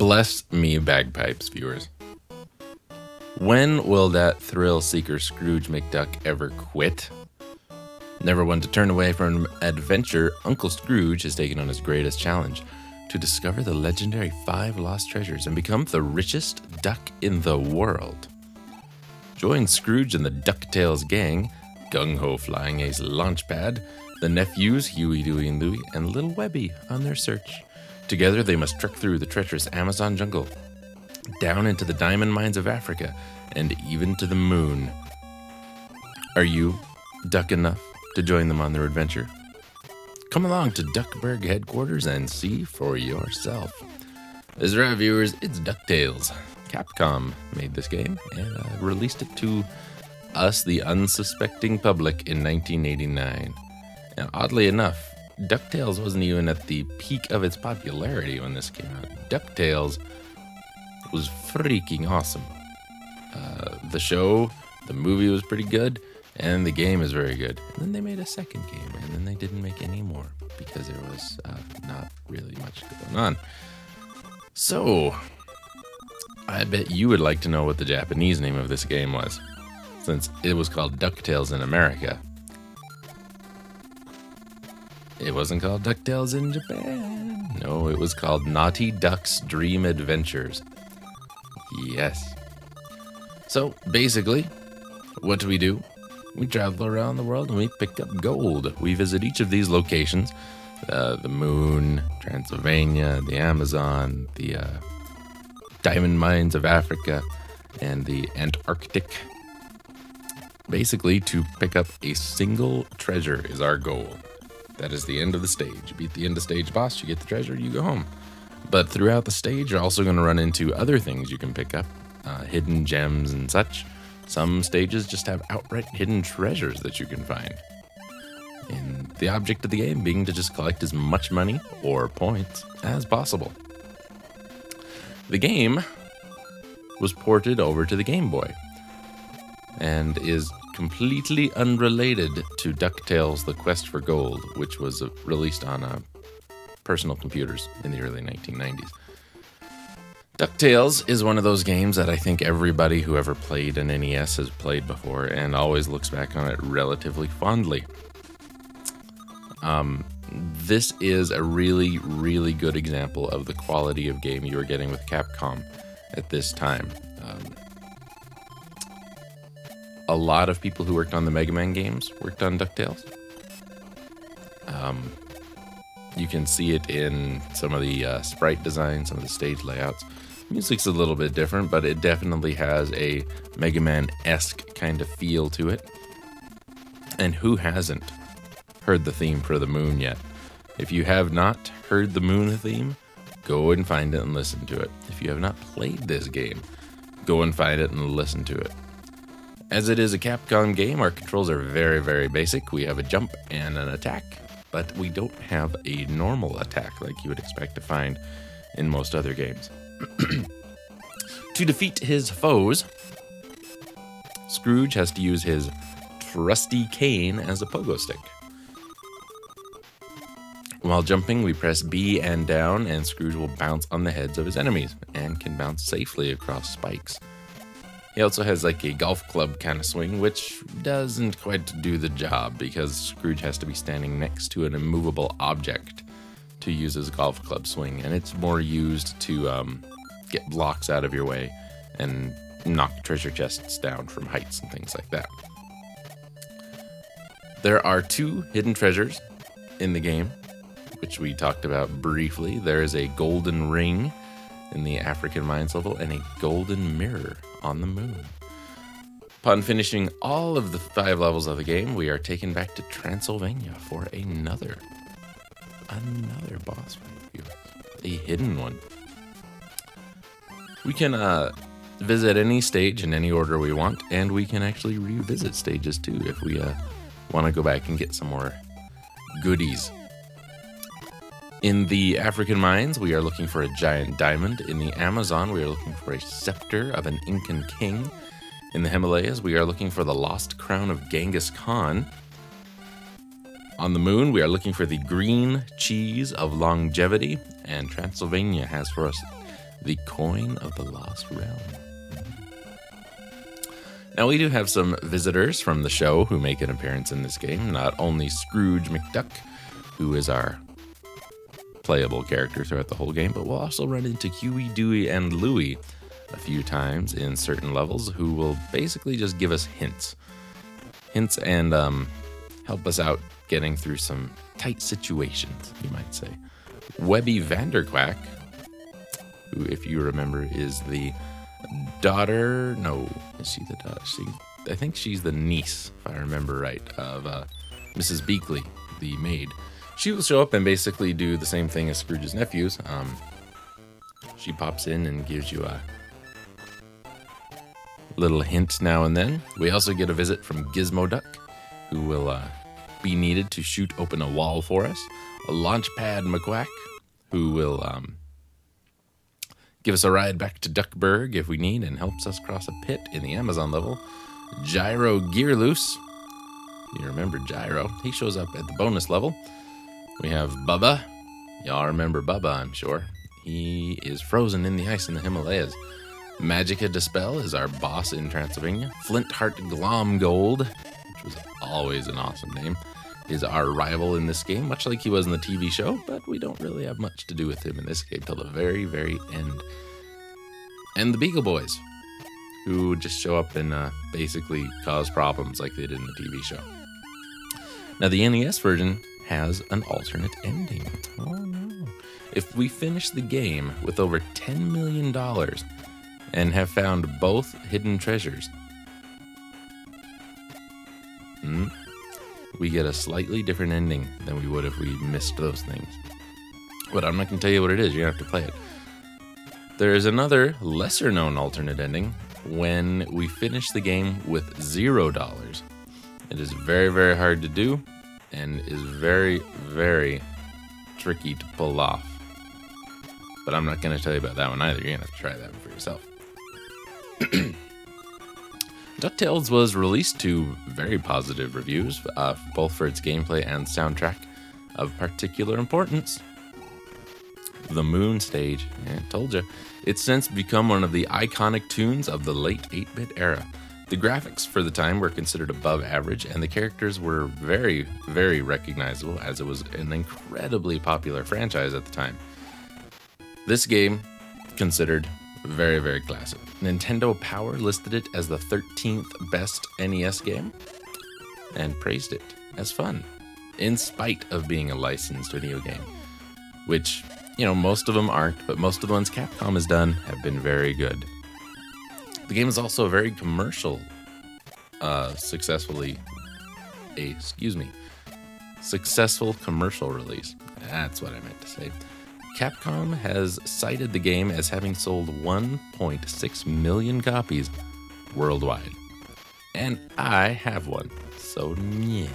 Bless me bagpipes, viewers. When will that thrill-seeker Scrooge McDuck ever quit? Never one to turn away from adventure, Uncle Scrooge has taken on his greatest challenge to discover the legendary 5 lost treasures and become the richest duck in the world. Join Scrooge and the DuckTales gang, gung-ho flying ace Launchpad, the nephews Huey, Dewey, and Louie, and Little Webby on their search. Together they must trek through the treacherous Amazon jungle, down into the diamond mines of Africa, and even to the moon. Are you duck enough to join them on their adventure? Come along to Duckburg headquarters and see for yourself. That's right, viewers, it's DuckTales. Capcom made this game and released it to us, the unsuspecting public, in 1989. And oddly enough, DuckTales wasn't even at the peak of its popularity when this came out. DuckTales was freaking awesome. The show, the movie was pretty good, and the game is very good. And then they made a second game, and then they didn't make any more because there was not really much going on. So, I bet you would like to know what the Japanese name of this game was, since it was called DuckTales in America. It wasn't called DuckTales in Japan. No, it was called Naughty Duck's Dream Adventures. Yes. So, basically, what do? We travel around the world and we pick up gold. We visit each of these locations. The moon, Transylvania, the Amazon, the diamond mines of Africa, and the Antarctic. Basically, to pick up a single treasure is our goal. That is the end of the stage. You beat the end of stage boss, you get the treasure, you go home. But throughout the stage, you're also going to run into other things you can pick up, hidden gems and such. Some stages just have outright hidden treasures that you can find. And the object of the game being to just collect as much money, or points, as possible. The game was ported over to the Game Boy, and is completely unrelated to DuckTales The Quest for Gold, which was released on personal computers in the early 1990s. DuckTales is one of those games that I think everybody who ever played an NES has played before and always looks back on it relatively fondly. This is a really, really good example of the quality of game you were getting with Capcom at this time. A lot of people who worked on the Mega Man games worked on DuckTales. You can see it in some of the sprite design, some of the stage layouts. Music's a little bit different, but it definitely has a Mega Man-esque kind of feel to it. And who hasn't heard the theme for the moon yet? If you have not heard the moon theme, go and find it and listen to it. If you have not played this game, go and find it and listen to it. As it is a Capcom game, our controls are very, very basic. We have a jump and an attack, but we don't have a normal attack like you would expect to find in most other games. To defeat his foes, Scrooge has to use his trusty cane as a pogo stick. While jumping, we press B and down, and Scrooge will bounce on the heads of his enemies, and can bounce safely across spikes. He also has like a golf club kind of swing, which doesn't quite do the job, because Scrooge has to be standing next to an immovable object to use his golf club swing, and it's more used to get blocks out of your way and knock treasure chests down from heights and things like that. There are 2 hidden treasures in the game, which we talked about briefly. There is a golden ring in the African mines level and a golden mirror on the moon. Upon finishing all of the 5 levels of the game, we are taken back to Transylvania for another boss fight, a hidden one. We can visit any stage in any order we want, and we can actually revisit stages too if we want to go back and get some more goodies. In the African mines, we are looking for a giant diamond. In the Amazon, we are looking for a scepter of an Incan king. In the Himalayas, we are looking for the lost crown of Genghis Khan. On the moon, we are looking for the green cheese of longevity. And Transylvania has for us the Coin of the Lost Realm. Now, we do have some visitors from the show who make an appearance in this game. Not only Scrooge McDuck, who is our playable character throughout the whole game, but we'll also run into Huey, Dewey, and Louie a few times in certain levels, who will basically just give us hints and help us out getting through some tight situations, you might say. Webby Vanderquack, who, if you remember, is the daughter. No, is she the daughter? I think she's the niece, if I remember right, of Mrs. Beakley, the maid. She will show up and basically do the same thing as Scrooge's nephews. She pops in and gives you a little hint now and then. We also get a visit from Gizmo Duck, who will be needed to shoot open a wall for us. A Launchpad McQuack, who will give us a ride back to Duckburg if we need, and helps us cross a pit in the Amazon level. Gyro Gearloose. You remember Gyro. He shows up at the bonus level. We have Bubba. Y'all remember Bubba, I'm sure. He is frozen in the ice in the Himalayas. Magica Dispel is our boss in Transylvania. Flintheart Glomgold, which was always an awesome name, is our rival in this game, much like he was in the TV show, but we don't really have much to do with him in this game till the very, very end. And the Beagle Boys, who just show up and basically cause problems like they did in the TV show. Now, the NES version has an alternate ending. Oh no. If we finish the game with over $10 million and have found both hidden treasures, we get a slightly different ending than we would if we missed those things. But I'm not going to tell you what it is. You're going to have to play it. There is another lesser-known alternate ending when we finish the game with $0. It is very, very hard to do and is very, very tricky to pull off. But I'm not going to tell you about that one either. You're going to have to try that one for yourself. DuckTales was released to very positive reviews, both for its gameplay and soundtrack. Of particular importance, the Moon Stage. Yeah, told you. It's since become one of the iconic tunes of the late 8-bit era. The graphics for the time were considered above average, and the characters were very, very recognizable, as it was an incredibly popular franchise at the time. This game, considered very, very classic. Nintendo Power listed it as the 13th best NES game and praised it as fun, in spite of being a licensed video game, which, you know, most of them aren't, but most of the ones Capcom has done have been very good. The game is also a very commercial, successful commercial release. That's what I meant to say. Capcom has cited the game as having sold 1.6 million copies worldwide. And I have one, so yeah.